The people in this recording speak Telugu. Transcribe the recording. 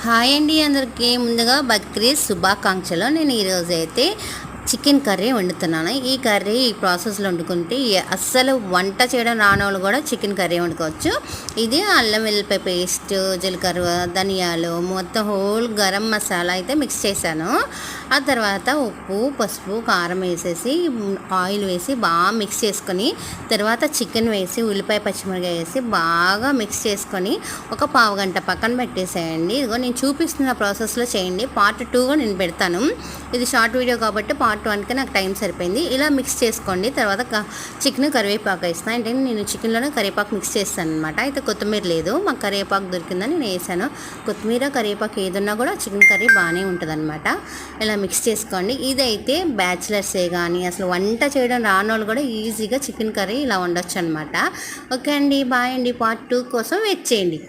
హాయ్ అండి అందరికీ ముందుగా బక్రీద్ శుభాకాంక్షలు. నేను ఈరోజైతే చికెన్ కర్రీ వండుతున్నాను. ఈ కర్రీ ఈ ప్రాసెస్లో వండుకుంటే అస్సలు వంట చేయడం రానోళ్ళు కూడా చికెన్ కర్రీ వండుకోవచ్చు. ఇది అల్లం వెల్లిపాయ పేస్ట్, జీలకర్ర, ధనియాలు, మొత్తం హోల్ గరం మసాలా అయితే మిక్స్ చేశాను. ఆ తర్వాత ఉప్పు, పసుపు, కారం వేసేసి ఆయిల్ వేసి బాగా మిక్స్ చేసుకొని తర్వాత చికెన్ వేసి ఉల్లిపాయ పచ్చిమిరకాయ వేసి బాగా మిక్స్ చేసుకొని ఒక పావు గంట పక్కన పెట్టేసేయండి. ఇదిగో నేను చూపిస్తున్న ప్రాసెస్లో చేయండి. పార్ట్ 2 నేను పెడతాను. ఇది షార్ట్ వీడియో కాబట్టి పార్ట్ 1కి నాకు టైం సరిపోయింది. ఇలా మిక్స్ చేసుకోండి. తర్వాత చికెన్ కరివేపాకు వేస్తాను. అంటే నేను చికెన్లోనే కరివేపాకు మిక్స్ చేస్తాను అనమాట. అయితే కొత్తిమీర లేదు, మాకు కరివేపాకు దొరికిందని నేను వేసాను. కొత్తిమీర కరివేపాకు ఏదున్నా కూడా చికెన్ కర్రీ బాగానే ఉంటుంది అనమాట. ఇలా మిక్స్ చేసుకోండి. ఇదైతే బ్యాచిలర్సే కానీ అసలు వంట చేయడం రానోళ్ళు కూడా ఈజీగా చికెన్ కర్రీ ఇలా వండొచ్చు అనమాట. ఓకే అండి, బాయ్ అండి. పార్ట్ 2 కోసం వెయిట్ చేయండి.